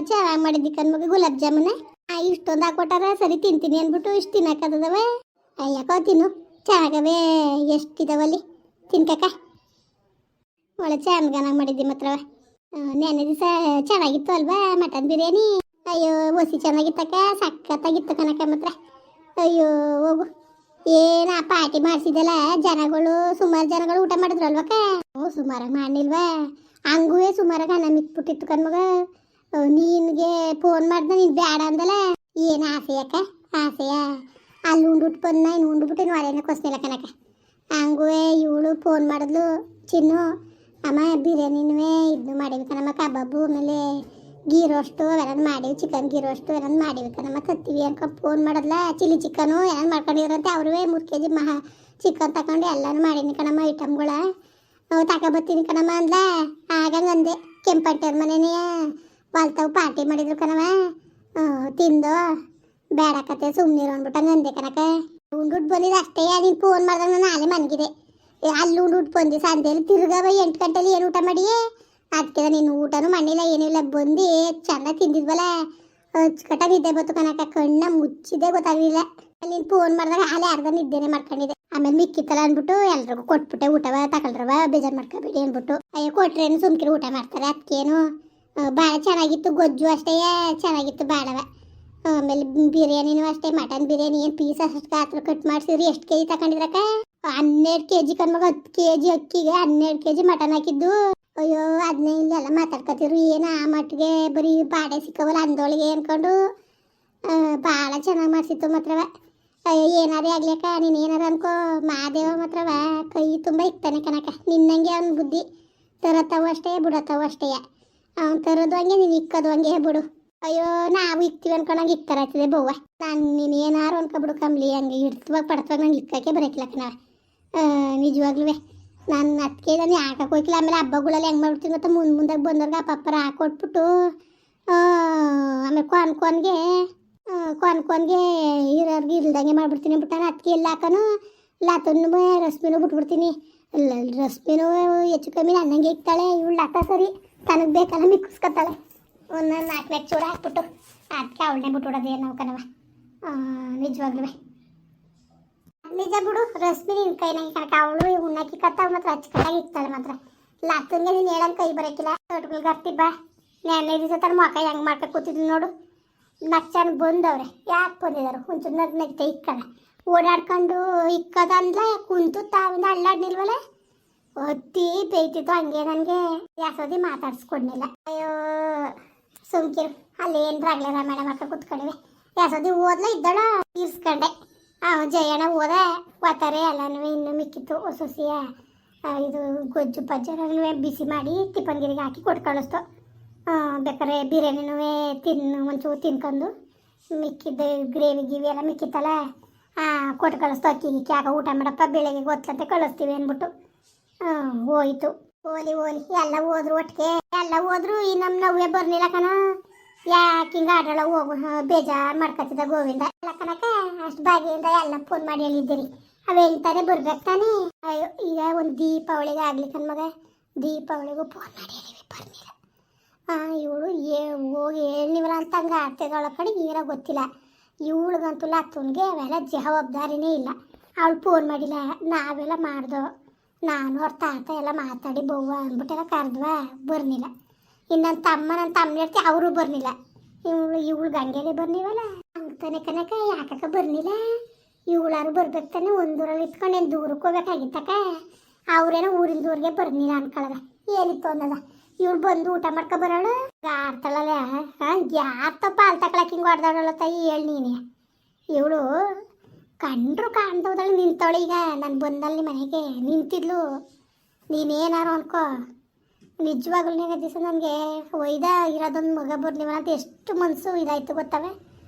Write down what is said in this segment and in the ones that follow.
ಚೆನ್ನಾಗಿ ಮಾಡಿದ್ದಿ ಕಣ್ಮಗ ಗುಲಾಬ್ ಜಾಮೂನ ಇಷ್ಟೊಂದು ಹಾಕೊಟ್ಟಾರ ಸರಿ ತಿಂತೀನಿ ಅಂದ್ಬಿಟ್ಟು ಇಷ್ಟು ತಿನ್ನಕ್ಕದವ ಯಾಕೋ ತಿನ್ನು ಚೆನ್ನಾಗವೆ ಎಷ್ಟಿದಾವಲ್ಲಿ ತಿನ್ಕಕ್ಕ ಒಳ್ಳೆ ಚೆನ್ನಾಗಿ ಮಾಡಿದ್ದಿ ಮಾತ್ರವ ನೆನ್ನೆ ದಿವಸ ಚೆನ್ನಾಗಿತ್ತು ಅಲ್ವಾ ಮಟನ್ ಬಿರಿಯಾನಿ ಅಯ್ಯೋ ಒಸಿ ಚೆನ್ನಾಗಿತ್ತಕ್ಕ ಸಖತ್ತಾಗಿತ್ತು ಕಣಕ್ಕ ಮಾತ್ರ ಅಯ್ಯೋ ಹೋಗು ಏನ ಪಾರ್ಟಿ ಮಾಡಿಸಿದಲ್ಲ ಜನಗಳು ಸುಮಾರು ಜನಗಳು ಊಟ ಮಾಡಿದ್ರು ಅಲ್ವಕ್ಕ ಸುಮಾರಾಗಿ ಮಾಡಿಲ್ವಾ ಹಂಗೂ ಸುಮಾರಾಗಿ ಅನ್ನ ಮಿಕ್ಬಿಟ್ಟಿತ್ತು ಕಣ್ಮಗ ನಿನ್ಗೆ ಫೋನ್ ಮಾಡ್ದೆ ನೀನು ಬೇಡ ಅಂದಲ್ಲ ಏನು ಆಸೆಯಕ್ಕ ಆಸೆಯ ಅಲ್ಲಿ ಉಂಡ್ಬಿಟ್ಟು ಬಂದ ಇನ್ನು ಉಂಡ್ಬಿಟ್ಟು ಇನ್ನು ಹೊರೇನ ಕೊಸ್ನಿಲ್ಲ ಕಣಕ್ಕ ಹಂಗೂ ಇವಳು ಫೋನ್ ಮಾಡಿದ್ಲು ಚಿನ್ನು ಅಮ್ಮ ಬಿರಿಯಾನಿನೂ ಇದನ್ನು ಮಾಡಿವಿ ಕಣಮ್ಮ ಕಬಾಬು ಆಮೇಲೆ ಗೀ ರೋಸ್ಟು ಏನಾದ್ರು ಮಾಡಿವಿ ಚಿಕನ್ ಗೀ ರೋಸ್ಟು ಏನಾದ್ರು ಮಾಡಿವಿ ಕಣಮ್ಮ ತತ್ತೀವಿ ಅನ್ಕೊಂಡು ಫೋನ್ ಮಾಡಿದ್ಲ ಚಿಲ್ಲಿ ಚಿಕನು ಏನಾದ್ರು ಮಾಡ್ಕೊಂಡಿದ್ರಂತೆ ಅವ್ರೂ 3 kg ಚಿಕನ್ ತಗೊಂಡು ಎಲ್ಲನೂ ಮಾಡೀನಿ ಕಣಮ್ಮ ಐಟಮ್ಗಳ ತಗೊಬತ್ತೀನಿ ಕಣಮ್ಮ ಅಂದ್ಲ ಆಗಂಗೆ ಅಂದೆ ಕೆಂಪಂಟವ್ರ ಮನೆನೇ ವಾಲ್ತಾವು ಪಾರ್ಟಿ ಮಾಡಿದ್ರು ಕಣವ ತಿಂದು ಬೇಡಕತ್ತೆ ಸುಮ್ಮನಿರು ಅಂದ್ಬಿಟ್ಟಂಗೆ ಅಂದೆ ಕಣಕ ಉಂಡ್ಬಿಟ್ಟು ಬಂದಿದ್ದು ಅಷ್ಟೇ ನೀನು ಫೋನ್ ಮಾಡಿದಾಗ ನಾನು ನಾಳೆ ಮನಗಿದೆ ಅಲ್ಲಿ ಉಂಡ್ಬಿಟ್ಟು ಬಂದು ಸಂಜೆಯಲ್ಲಿ ತಿರ್ಗವ 8 ಗಂಟೆಲಿ ಏನು ಊಟ ಮಾಡಿ ಅದಕ್ಕೆ ನೀನು ಊಟನೂ ಮಾಡಿಲ್ಲ ಏನಿಲ್ಲ ಬಂದು ಚೆಂದ ತಿಂದಿದ್ವಲ್ಲ ಅಚ್ಚುಕಟ್ಟ ನಿದ್ದೆ ಬಂತು ಕಣಕ ಕಣ್ಣ ಮುಚ್ಚಿದೆ ಗೊತ್ತಾಗಲಿಲ್ಲ ನೀನು ಫೋನ್ ಮಾಡಿದಾಗ ಹಾಲೆ ಅರ್ಧ ನಿದ್ದೆನೆ ಮಾಡ್ಕೊಂಡಿದ್ದೆ ಆಮೇಲೆ ಮಿಕ್ಕಿತ್ತಲ್ಲ ಅಂದ್ಬಿಟ್ಟು ಎಲ್ರಿಗೂ ಕೊಟ್ಬಿಟ್ಟೆ ಊಟವ ತಗೊಳ್ರವ ಬೇಜಾರು ಮಾಡ್ಕೊಬೇಡಿ ಅಂದ್ಬಿಟ್ಟು ಅಯ್ಯೋ ಕೊಟ್ರೇನು ಸುಮ್ಕಿರು ಊಟ ಮಾಡ್ತಾರೆ ಅದಕ್ಕೇನು ಭಾಳ ಚೆನ್ನಾಗಿತ್ತು ಗೊಜ್ಜು ಅಷ್ಟೇ ಚೆನ್ನಾಗಿತ್ತು ಬಾಳವ ಆಮೇಲೆ ಬಿರಿಯಾನಿನೂ ಅಷ್ಟೇ ಮಟನ್ ಬಿರಿಯಾನಿ ಏನು ಪೀಸ್ ಅಷ್ಟು ಗಾತ್ರ ಕಟ್ ಮಾಡಿಸಿದ್ರಿ ಎಷ್ಟು ಕೆಜಿ ತಗೊಂಡಿದ್ರಕ್ಕ 12 kg ಕಣ್ಮಗ 10 kg ಅಕ್ಕಿಗೆ 12 kg ಮಟನ್ ಹಾಕಿದ್ದು ಅಯ್ಯೋ ಅದನ್ನೇ ಇಲ್ಲೆಲ್ಲ ಮಾತಾಡ್ಕೊತಿರು ಏನು ಆ ಮಟ್ಟಿಗೆ ಬರೀ ಬಾಡೆ ಸಿಕ್ಕವಲ್ಲ ಅಂದೊಳಗೆ ಅನ್ಕೊಂಡು ಭಾಳ ಚೆನ್ನಾಗಿ ಮಾಡಿಸಿತ್ತು ಮಾತ್ರವ ಅಯ್ಯೋ ಏನಾರೇ ಆಗ್ಲಿಕ್ಕ ನೀನು ಏನಾರು ಅನ್ಕೋ ಮಾದೇವ ಮಾತ್ರವ ಕೈ ತುಂಬ ಇಕ್ತಾನೆ ಕಣಕ ನಿನ್ನಂಗೆ ಅವ್ನ ಬುದ್ಧಿ ತರತ್ತವು ಅಷ್ಟೇ ಬಿಡತ್ತವು ಅಷ್ಟೇ ಅವ್ನು ತರೋದು ಹಂಗೆ ನೀನು ಇಕ್ಕೋದು ಹಂಗೆ ಬಿಡು ಅಯ್ಯೋ ನಾವು ಇಕ್ತೀವಿ ಅನ್ಕೊಂಡಂಗೆ ಇಕ್ತಾರತ್ತಿದೆ ಬವ್ವ ನಾನು ನೀನು ಏನಾರು ಅನ್ಕೊಬಿಡು ಕಂಬ್ಲಿ ಹಂಗೆ ಇಡ್ತವಾಗ ಪಡ್ತವಾಗ ನಂಗೆ ಇಕ್ಕಕ್ಕೆ ಬರೋಕಿಲ್ಲ ಕಣವ ನಿಜವಾಗ್ಲೂ ನಾನು ಅದಕ್ಕೆ ನಾನು ಹಾಕಕ್ಕೆ ಹೋಗಿಲ್ಲ ಆಮೇಲೆ ಹಬ್ಬಗಳಲ್ಲಿ ಹೆಂಗೆ ಮಾಡ್ಬಿಡ್ತೀನಿ ಗೊತ್ತಾ ಮುಂದಾಗ ಬಂದವ್ರಿಗೆ ಆ ಪಪ್ಪರ ಹಾಕೊಟ್ಬಿಟ್ಟು ಆಮೇಲೆ ಕೊನ್ಗೆ ಇರೋರ್ಗೆ ಇಲ್ದಂಗೆ ಮಾಡ್ಬಿಡ್ತೀನಿ ಬಿಟ್ಟು ನಾನು ಅದಕ್ಕೆ ಎಲ್ಲ ಹಾಕೋನು ಲಾತನ್ನು ರಶ್ಮಿನೂ ಬಿಟ್ಬಿಡ್ತೀನಿ ರಶ್ಮಿನೂ ಹೆಚ್ಚು ಕಮ್ಮಿ ನನ್ನಂಗೆ ಇಕ್ತಾಳೆ ಇವಳು ಹಾಕ ಸರಿ ತನಗೆ ಬೇಕಲ್ಲ ಮಿಕ್ಕಿಸ್ಕೊತಾಳೆ ಒಂದು 4 ಚೂರು ಹಾಕ್ಬಿಟ್ಟು ಅದಕ್ಕೆ ಅವಳನ್ನೇ ಬಿಟ್ಬಿಡೋದು ನಾವು ಕಣವ ನಿಜವಾಗ್ಲೂ ನಿಜ ಬಿಡು ರಶ್ಮಿ ನಿನ್ನ ಕೈ ನಂಗೆ ಕಣಕ ಅವಳು ಉಣ್ಣಾಕಿ ಕತ್ತ ಮಾತ್ರ ಅಚ್ಚುಕಟ್ಟಾಗಿ ಇಕ್ತಾಳೆ ಮಾತ್ರ ಲಾತಂಗೆ ನೀನು ಹೇಳಂಗೆ ಕೈ ಬರೋಕ್ಕಿಲ್ಲ ತೋಟಗಳಿಗೆ ಹತ್ತಿ ಬಾ ನೆನ್ನೆ ದಿವಸ ತನ್ನ ಮೊಕ ಹೆಂಗೆ ಮಾಡ್ಕೊ ಕೂತಿದ್ಲು ನೋಡು ನಚ್ಚನ್ ಬಂದವ್ರೆ ಯಾಕೆ ಬಂದಿದ್ದಾರೆ ಒಂಚೂರು ನಗ್ನಗ್ತೆ ಇಕ್ಕದ ಓಡಾಡ್ಕೊಂಡು ಇಕ್ಕದಂದ್ರೆ ಕುಂತು ತಾವಿಂದ ಅಳ್ಳಾಡ್ನಿಲ್ವಲ್ಲ ಒತ್ತಿ ಬೇಯ್ತಿತ್ತು ಹಂಗೆ ನನಗೆ ಯಾಸೋದಿ ಮಾತಾಡ್ಸ್ಕೊಡ್ನಿಲ್ಲ ಅಯ್ಯೋ ಸುಮ್ಕಿರು ಅಲ್ಲಿ ಏನು ರಾಗ್ಲೇರ ಮೇಡಮ್ ಹಾಕ ಕೂತ್ಕೊಂಡಿವೆ ಯಾಸೋದಿ ಓದ್ಲ ಇದ್ದಾಳ ತೀರ್ಸ್ಕೊಂಡೆ ಜಯಣ್ಣ ಹೋದ ಒತ್ತಾರೆ ಎಲ್ಲನೂ ಇನ್ನೂ ಮಿಕ್ಕಿತ್ತು ಸೊಸಿಯ ಇದು ಗೊಜ್ಜು ಪಜ್ಜನೂ ಬಿಸಿ ಮಾಡಿ ತಿಪ್ಪನ್ಗಿರಿಗೆ ಹಾಕಿ ಕೊಟ್ಟು ಕಳಿಸ್ತು ಬೇಕಾದ್ರೆ ಬಿರಿಯಾನಿನೂ ಒಂಚೂರು ತಿನ್ಕೊಂಡು ಮಿಕ್ಕಿದ್ದು ಗ್ರೇವಿ ಗಿವಿ ಎಲ್ಲ ಮಿಕ್ಕಿತ್ತಲ್ಲ ಕೊಟ್ಟು ಕಳಿಸ್ತು ಅಕ್ಕಿ ಆಗ ಊಟ ಮಾಡಪ್ಪ ಬೆಳಗ್ಗೆ ಗೊತ್ತಂತೆ ಕಳಿಸ್ತೀವಿ ಅಂದ್ಬಿಟ್ಟು ಹೋಯ್ತು ಓಲಿ ಎಲ್ಲ ಹೋದ್ರು ಒಟ್ಟಿಗೆ ಎಲ್ಲ ಹೋದ್ರು ಈ ನಮ್ಮ ನವ್ವೇ ಬರ್ಲಿಲ್ಲ ಕಣ ಯಾಕೆ ಹಿಂಗೆ ಆಡೋಳ ಹೋಗು ಬೇಜಾರು ಮಾಡ್ಕೊತಿದ್ದ ಗೋವಿಂದ ಎಲ್ಲ ಕಣಕ ಅಷ್ಟು ಬಾಗಿಯಿಂದ ಎಲ್ಲ ಫೋನ್ ಮಾಡಿ ಹೇಳಿದ್ದೀರಿ ಅವು ಹೇಳ್ತಾರೆ ಬರ್ಬೇಕು ತಾನೇ ಅಯ್ಯೋ ಈಗ ಒಂದು ದೀಪಾವಳಿಗೆ ಆಗ್ಲಿ ಕಣ್ಮಗ ದೀಪಾವಳಿಗೂ ಫೋನ್ ಮಾಡಿ ಹೇಳಿವಿ ಬರ್ನಿಲ್ಲ ಇವಳು ಹೋಗಿ ಹೇಳಿವಲ್ಲ ಅಂತ ಹಂಗೆ ಆಡ್ತಿದ್ದವಳ ಕಡೆ ಏನೋ ಗೊತ್ತಿಲ್ಲ ಇವಳಿಗಂತೂ ಲತ್ತುನ್ಗೆ ಅವೆಲ್ಲ ಜವಾಬ್ದಾರಿನೇ ಇಲ್ಲ ಅವಳು ಫೋನ್ ಮಾಡಿಲ್ಲ ನಾವೆಲ್ಲ ಮಾಡ್ದೋ ನಾನು ಅವ್ರ ತಾತ ಎಲ್ಲ ಮಾತಾಡಿ ಬವ್ವ ಅಂದ್ಬಿಟ್ಟೆಲ್ಲ ಕರೆದ್ವಾ ಬರ್ನಿಲ್ಲ ಇನ್ನು ನನ್ನ ತಮ್ಮ ಹೇಳ್ತಿ ಅವರು ಬರ್ನಿಲ್ಲ ಇವಳು ಗಂಗೆನೇ ಬರ್ನಿವಲ್ಲ ಅಂತಾನೆ ಕನಕ ಯಾಕಕ್ಕ ಬರ್ನಿಲ್ಲ ಇವಳಾರು ಬರ್ಬೇಕು ತಾನೆ ಒಂದೂರಲ್ಲಿ ಇತ್ಕೊಂಡು ಏನು ದೂರಕ್ಕೆ ಹೋಗ್ಬೇಕಾಗಿತ್ತಕ್ಕ ಅವ್ರೇನೋ ಊರಿಂದ ಊರಿಗೆ ಬರ್ನಿಲ್ಲ ಅನ್ಕೊಳ್ಳದ ಏನಿತ್ತು ಅನ್ನೋದ ಇವಳು ಬಂದು ಊಟ ಮಾಡ್ಕೊ ಬರೋಳು ಆಡ್ತಾಳಲ್ಲ ಯಾರ ಪಾಲ್ ತಕೊಳಕ್ಕೆ ಹಿಂಗೆ ಹೊಡೆದಾಡಲ್ಲ ತಾಯಿ ಹೇಳಿ ನೀನೆ ಇವಳು ಕಂಡ್ರು ಕಾಣ್ದೋದಳು ನಿಂತವಳು ಈಗ ನಾನು ಬಂದಲ್ಲಿ ಮನೆಗೆ ನಿಂತಿದ್ಲು ನೀನೇನಾರು ಅನ್ಕೋ ನಿಜವಾಗ್ಲೂ ದಿವಸ ನನಗೆ ಒಯ್ದ ಇರೋದೊಂದು ಮಗ ಬರ್ಲಿವಲ್ಲ ಅಂತ ಎಷ್ಟು ಮನಸ್ಸು ಇದಾಯ್ತು ಗೊತ್ತವೆ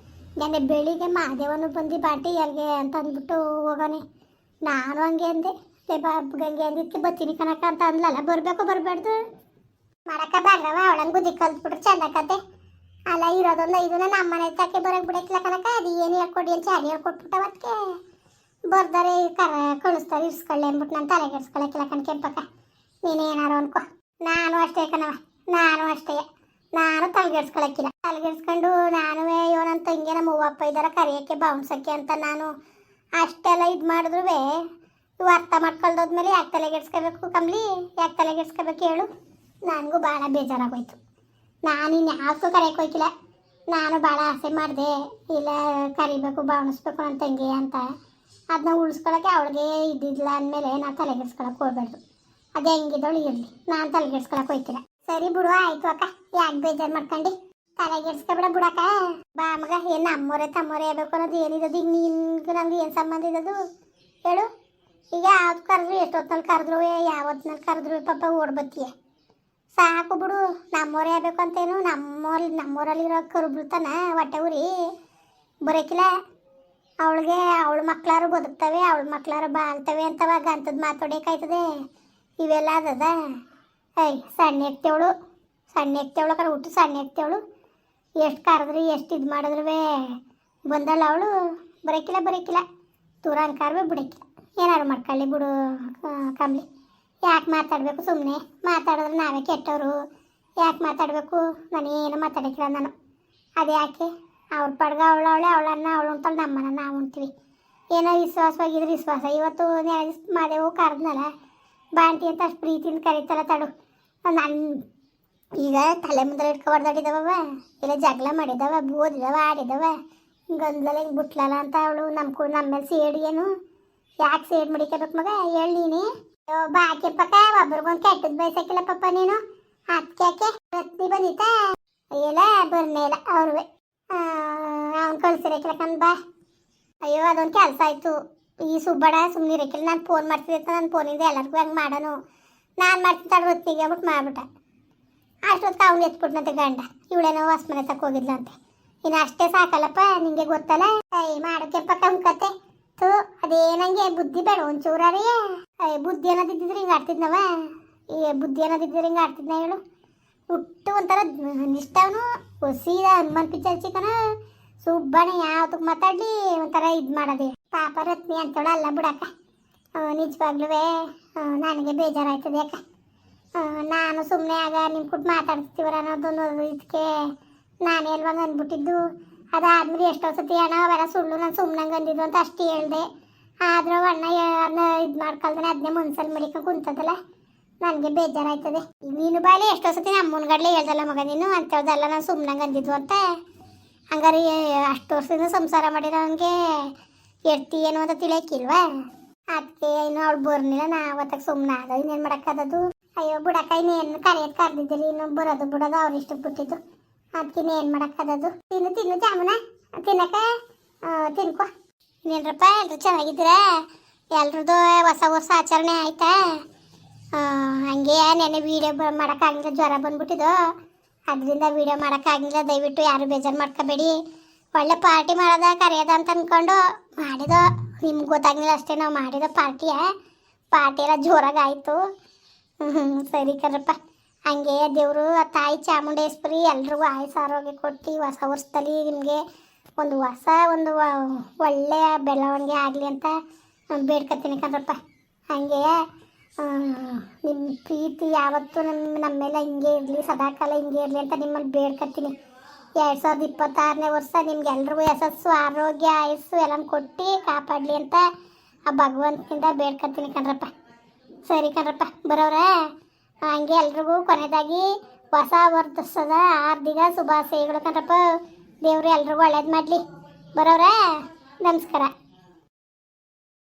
ನೆನ್ನೆ ಬೆಳಿಗ್ಗೆ ಮಾದೇವನು ಬಂದು ಬಾಟಿ ಎಲ್ಗೆ ಅಂತ ಅಂದ್ಬಿಟ್ಟು ಹೋಗೋನೆ ನಾನು ಹಂಗೆ ಅಂದೆ ಗಂಗೆ ಅಂದಿದ್ದಕ್ಕೆ ಬರ್ತೀನಿ ಕನಕ ಅಂತ ಅಂದ್ಲಲ್ಲ ಬರಬೇಕು ಬರಬಾರ್ದು ಮಾಡಕ್ಕ ಬಾಗ್ರವ ಅವಳಂಗೆ ಬುದ್ಧಿ ಕಲ್ತ್ಬಿಟ್ರೆ ಚೆಂದ ಕತೆ ಅಲ್ಲ ಇರೋದೊಂದು ಇದನ್ನ ನಮ್ಮ ಮನೆ ತಕ್ಕೆ ಬರೋಕ್ಕೆ ಬಿಡಕ್ಕಿಲ್ಲ ಕನಕ ಅದು ಏನು ಹೇಳ್ಕೊಡಿ ಅಂತ ಚಾಡಿ ಹೇಳ್ಕೊಟ್ಬಿಟ್ಟವ ಅದಕ್ಕೆ ಬರ್ದಾರೆ ಕಳಿಸ್ತಾರೆ ಇರ್ಸ್ಕೊಳ್ಳಿ ಅಂದ್ಬಿಟ್ಟು ನಾನು ತಲೆಗೆಡ್ಸ್ಕೊಳಕ್ಕಿಲ್ಲ ಕಣ್ ಕೆಂಪಕ್ಕ ನೀನೇನಾರು ಅನ್ಕೋ ನಾನು ಅಷ್ಟೇ ಕಣವ ನಾನು ಅಷ್ಟೇ ನಾನು ತಲೆಗೆಡ್ಸ್ಕೊಳಕ್ಕಿಲ್ಲ. ತಲೆಗೆಡ್ಸ್ಕೊಂಡು ನಾನು ಇವನಂತ ಹಿಂಗೆ ನಮ್ಮ ಅವ್ವಪ್ಪ ಇದ್ದಾರ ಕರೆಯೋಕ್ಕೆ ಬೌನ್ಸಕ್ಕೆ ಅಂತ ನಾನು ಅಷ್ಟೆಲ್ಲ ಇದು ಮಾಡಿದ್ರು ಇವು ಅರ್ಥ ಮಾಡ್ಕೊಳ್ದೋದ್ಮೇಲೆ ಯಾಕೆ ತಲೆಗೆಡ್ಸ್ಕೋಬೇಕು ಕಮ್ಲಿ, ಯಾಕೆ ತಲೆಗೆಡ್ಸ್ಕೋಬೇಕು ಹೇಳು. ನನಗೂ ಭಾಳ ಬೇಜಾರಾಗೋಯ್ತು. ನಾನು ಇನ್ಯಾವುದಕ್ಕೂ ಕರೆಯೋಕೆ ಹೋಯ್ಕಿಲ್ಲ. ನಾನು ಭಾಳ ಆಸೆ ಮಾಡಿದೆ, ಇಲ್ಲ ಕರಿಬೇಕು ಬಾವಣಿಸ್ಬೇಕು ನನ್ನ ತಂಗಿ ಅಂತ. ಅದನ್ನ ಉಳಿಸ್ಕೊಳಕ್ಕೆ ಅವಳಿಗೆ ಇದ್ದಿದ್ದಿಲ್ಲ ಅಂದಮೇಲೆ ನಾನು ತಲೆಗೆಡ್ಸ್ಕೊಳಕ್ಕೆ ಹೋಗ್ಬಾರ್ದು. ಅದು ಹೆಂಗಿದ್ದವಳು ಇರಲಿ, ನಾನು ತಲೆಗೆಡ್ಸ್ಕೊಳಕ್ಕೆ ಹೋಯ್ತಿಲ್ಲ. ಸರಿ ಬಿಡು, ಆಯಿತು ಅಕ್ಕ, ಯಾಕೆ ಬೇಜಾರು ಮಾಡ್ಕೊಂಡು ತಲೆಗೆಡ್ಸ್ಕೊಬೇಡ ಬಿಡಕ್ಕ. ಬಾ ಮಗ, ಏನು ನಮ್ಮೋರೆ ತಮ್ಮೋರೆ ಹೇಳ್ಬೇಕು ಅನ್ನೋದು ಏನಿರೋದು. ಈಗ ನಿನ್ಗೆ ನಮ್ಗೆ ಏನು ಸಂಬಂಧ ಇರೋದು ಹೇಳು. ಈಗ ಯಾವ್ದು ಕರೆದ್ರು, ಎಷ್ಟೊತ್ತಿನಲ್ಲಿ ಕರೆದ್ರು, ಯಾವತ್ತಿನಲ್ಲಿ ಕರೆದ್ರು ಪಾಪ ಓಡ್ಬತ್ತೀಯ. ಸಾಕು ಬಿಡು, ನಮ್ಮೋರೇ ಆಗ್ಬೇಕು ಅಂತೇನು. ನಮ್ಮೂರಲ್ಲಿರೋ ಕರುಬಿಡ್ತಾನ ಹೊಟ್ಟೆ ಉರಿ ಬರೋಕಿಲ್ಲ. ಅವಳಿಗೆ ಅವಳ ಮಕ್ಳಾರು ಬದುಕ್ತವೆ, ಅವಳ ಮಕ್ಳಾರು ಬಾಳ್ತವೆ ಅಂತವಾಗ ಅಂಥದ್ದು ಮಾತಾಡೋಕಾಯ್ತದೆ. ಇವೆಲ್ಲ ಅದದ ಸಣ್ಣ ಎತ್ತೇವಳು ಕರೆ ಹುಟ್ಟು ಸಣ್ಣ ಎತ್ತೇವಳು. ಎಷ್ಟು ಕರೆದ್ರಿ ಎಷ್ಟು ಇದು ಮಾಡಿದ್ರು ಬಂದಲ್ಲ ಅವಳು. ಬರೋಕಿಲ್ಲ ದೂರ ಅನ್ಕಾರ್ಬೇ ಬಿಡೋಕ್ಕಿಲ್ಲ. ಏನಾರು ಮಾಡ್ಕೊಳ್ಳಿ ಬಿಡು ಕಮ್ಲಿ. ಯಾಕೆ ಮಾತಾಡಬೇಕು, ಸುಮ್ಮನೆ ಮಾತಾಡಿದ್ರೆ ನಾವೇ ಕೆಟ್ಟವರು. ಯಾಕೆ ಮಾತಾಡಬೇಕು, ನಾನೇನು ಮಾತಾಡೋಕ್ಕಿಲ್ಲ ನಾನು. ಅದು ಯಾಕೆ ಅವ್ರ ಪಡ್ಗ ಅವಳನ್ನ ಅವಳು ಉಂಟಲ್ಲ, ನಮ್ಮನ್ನ ನಾವು ಉಣ್ತೀವಿ. ಏನೋ ವಿಶ್ವಾಸವಾಗಿದ್ರೆ ವಿಶ್ವಾಸ. ಇವತ್ತು ಮಾದೇವು ಕರೆದ್ನಲ್ಲ ಬಾಂಟಿ ಅಂತ ಅಷ್ಟು ಪ್ರೀತಿಯಿಂದ ಕರೀತಲ್ಲ ತಡು. ನಾನು ಈಗ ತಲೆ ಮುಂದೆ ಇಟ್ಕೊಬಾರ್ದಾಡಿದವ, ಇಲ್ಲ ಜಗಳ ಮಾಡಿದವ, ಓದಿದವ, ಆಡಿದವ, ಗಂದಲ ಹಿಂಗೆ ಬಿಟ್ಲಲ್ಲ ಅಂತ ಅವಳು ನಮ್ಮ ಮೇಲೆ ಸೇಡಿ. ಏನು ಯಾಕೆ ಸೇಡ್ ಮಡಿಕೋಬೇಕು ಮಗ ಹೇಳಿ ನೀನೇ. ಬಾಕಿ ಪಕ್ಕ ಒಬ್ರಿಗೊಂದು ಕೆಟ್ಟದ್ದು ಬಯಸಕ್ಕಿಲ್ಲ ಪಪ್ಪ ನೀನು. ಅದಕ್ಕೆ ರತ್ನಿ ಬಂದಿತ್ತ ಇಲ್ಲ ಬರ್ನೇ ಇಲ್ಲ ಅವ್ರುವೆ ಅವ್ನು ಕಳ್ಸಿರಕ್ಕಿಲ್ಲ ಬಾ. ಅಯ್ಯೋ ಅದೊಂದು ಕೆಲಸ ಆಯಿತು. ಈ ಸುಬ್ಬಡ ಸುಮ್ಮನೆ ಇರಕ್ಕಿಲ್ಲ. ನಾನು ಫೋನ್ ಮಾಡ್ತಿದ್ದೆ ಅಂತ ನನ್ನ ಫೋನಿಂದ ಎಲ್ಲರಿಗೂ ಹಂಗೆ ಮಾಡೋನು. ನಾನು ಮಾಡ್ತಿದ್ದಾಳೆ ರೊತ್ತಿಗೆ ಆಗ್ಬಿಟ್ಟು ಮಾಡ್ಬಿಟ್ಟ. ಅಷ್ಟೊತ್ತು ಅವ್ನು ಎತ್ಬಿಟ್ನಂತೆ ಗಂಡ. ಇವಳೇನೋ ಹೊಸ್ಮನೆ ತಕ್ಕ ಹೋಗಿದ್ಲಂತೆ. ಇನ್ನು ಅಷ್ಟೇ ಸಾಕಲ್ಲಪ್ಪ, ನಿಂಗೆ ಗೊತ್ತಲ್ಲ ಮಾಡೋಕ್ಕೆ ಪಕ್ಕ ಕತೆ. ತು ಅದೇನಂಗೆ ಬುದ್ಧಿ ಬೇಡ ಒಂಚೂರೇ. ಬುದ್ಧಿ ಅನ್ನೋದಿದ್ದಿದ್ರೆ ಹಿಂಗೆ ಆಡ್ತಿದ್ನವ. ಬುದ್ಧಿ ಅನ್ನೋದಿದ್ದರೆ ಹಿಂಗೆ ಆಡ್ತಿದ್ನ ಹೇಳು. ಹುಟ್ಟು ಒಂಥರ ನಿಷ್ಠವನು ಸೀದಾ ಹನುಮಾನ್ ಪಿಕ್ಚರ್ ಚಿಕನ ಸುಬ್ಬಣ್ಣ ಯಾವ್ದಕ್ಕೆ ಮಾತಾಡಲಿ ಒಂಥರ ಇದು ಮಾಡೋದೇ. ಪಾಪ ರತ್ನಿ ಅಂತೇಳ ಅಲ್ಲ ಬಿಡಕ್ಕ. ನಿಜವಾಗ್ಲೂ ನನಗೆ ಬೇಜಾರಾಯ್ತದೆ ಯಾಕ. ನಾನು ಸುಮ್ಮನೆ ಆಗ ನಿಮ್ಮ ಕುಟ್ಟು ಮಾತಾಡ್ತೀವರ ಅನ್ನೋದೊಂದು ಇದಕ್ಕೆ ನಾನೇ ಅಲ್ವಂಗ ಅಂದ್ಬಿಟ್ಟಿದ್ದು. ಅದಾದ್ಮೇಲೆ ಎಷ್ಟೋ ಸತಿ ಅಣ್ಣ ಅವೆಲ್ಲ ಸುಳ್ಳು, ನಾನು ಸುಮ್ಮನಂಗೆ ಅಂದಿದ್ದು ಅಂತ ಅಷ್ಟು ಹೇಳ್ದೆ. ಆದರೂ ಅಣ್ಣ ಇದು ಮಾಡ್ಕೊಳ್ತಾನೆ, ಅದನ್ನೇ ಮನ್ಸಲ್ಲಿ ಮಡಿಕೊಂಡು ಕುಂತದಲ್ಲ, ನನಗೆ ಬೇಜಾರಾಯ್ತದೆ. ನೀನು ಬಾಲಿ ಎಷ್ಟೋ ಸತಿ ನಮ್ಮನ್ಗಡ್ಲೆ ಹೇಳ್ದಲ್ಲ ಮಗ ನೀನು ಅಂತೇಳ್ದಲ್ಲ ನಾನು ಸುಮ್ಮನಂಗೆ ಅಂದಿದ್ದು ಅಂತ. ಹಂಗಾರೆ ಅಷ್ಟು ವರ್ಷದಿಂದ ಸಂಸಾರ ಮಾಡಿರೋ ಅವನಿಗೆ ಎಡ್ತಿ ಏನು ಅಂತ ತಿಳಿಯಕ್ಕಿಲ್ವಾ? ಅದಕ್ಕೆ ಇನ್ನು ಅವಳು ಬರ್ನಿಲ್ಲ, ನಾವತ್ತಾಗ ಸುಮ್ಮನೆ ಆದ. ಇನ್ನೇನು ಮಾಡೋಕ್ಕದದು. ಅಯ್ಯೋ ಬಿಡಕ್ಕ, ಇನ್ನೇನು ಕರೆಯೋದು ಕರೆದಿದ್ದೀರಿ, ಇನ್ನು ಬರೋದು ಬಿಡೋದು ಅವ್ರು ಇಷ್ಟಕ್ಕೆ ಬಿಟ್ಟಿದ್ದು. ಅದಕ್ಕೆ ಇನ್ನೇನು ಮಾಡೋಕ್ಕದದು. ತಿನ್ನು ಜಾಮೂನ ತಿನ್ನಕ್ಕ ತಿನ್ಕೊ. ಇನ್ನೇನ್ರಪ್ಪ ಎಲ್ಲರೂ ಚೆನ್ನಾಗಿದ್ದೀರಾ? ಎಲ್ರದ್ದು ಹೊಸ ವರ್ಷ ಆಚರಣೆ ಆಯ್ತಾ? ಹಂಗೆ ನೆನೆ ವೀಡಿಯೋ ಮಾಡೋಕ್ಕಾಗಿಲ್ಲ, ಜ್ವರ ಬಂದ್ಬಿಟ್ಟಿದ್ದು. ಅದರಿಂದ ವೀಡಿಯೋ ಮಾಡೋಕ್ಕಾಗಿಲ್ಲ. ದಯವಿಟ್ಟು ಯಾರು ಬೇಜಾರು ಮಾಡ್ಕೋಬೇಡಿ. ಒಳ್ಳೆ ಪಾರ್ಟಿ ಮಾಡೋದ ಕರೆಯೋದ ಅಂತ ಅಂದ್ಕೊಂಡು ಮಾಡಿದೋ. ನಿಮ್ಗೆ ಗೊತ್ತಾಗಲಿಲ್ಲ ಅಷ್ಟೇ, ನಾವು ಮಾಡಿದ ಪಾರ್ಟಿ ಎಲ್ಲ ಜೋರಾಗಾಯಿತು. ಸರಿ ಕಣ್ರಪ್ಪ. ಹಂಗೆ ದೇವರು ತಾಯಿ ಚಾಮುಂಡೇಶ್ವರಿ ಎಲ್ರಿಗೂ ಆಯುಷ್ಯ ಆರೋಗ್ಯ ಕೊಟ್ಟು ಹೊಸ ವರ್ಷದಲ್ಲಿ ನಿಮಗೆ ಒಂದು ಒಳ್ಳೆಯ ಬೆಳವಣಿಗೆ ಆಗಲಿ ಅಂತ ಬೇಡ್ಕೊತೀನಿ ಕಣ್ರಪ್ಪ. ಹಾಗೆ ನಿಮ್ಮ ಪ್ರೀತಿ ಯಾವತ್ತೂ ನಮ್ಮ ಮೇಲೆ ಹಿಂಗೆ ಇರಲಿ, ಸದಾಕಾಲ ಹಿಂಗೆ ಇರಲಿ ಅಂತ ನಿಮ್ಮಲ್ಲಿ ಬೇಡ್ಕೊತೀನಿ. 2026ನೇ ವರ್ಷ ನಿಮ್ಗೆಲ್ರಿಗೂ ಯಶಸ್ಸು, ಆರೋಗ್ಯ, ಆಯುಸ್ಸು ಎಲ್ಲ ಕೊಟ್ಟು ಕಾಪಾಡಲಿ ಅಂತ ಆ ಭಗವಂತನಿಂದ ಬೇಡ್ಕೊತೀನಿ ಕಣ್ರಪ್ಪ. ಸರಿ ಕಣ್ರಪ್ಪ ಬರೋರ. ಹಂಗೆ ಎಲ್ರಿಗೂ ಕೊನೆಯದಾಗಿ ಹೊಸ ವರ್ಷದ ಹಾರ್ದಿಕ ಶುಭಾಶಯಗಳು ಕಣ್ರಪ್ಪ. ದೇವರು ಎಲ್ರಿಗೂ ಒಳ್ಳೇದು ಮಾಡಲಿ. ಬರೋರ, ನಮಸ್ಕಾರ.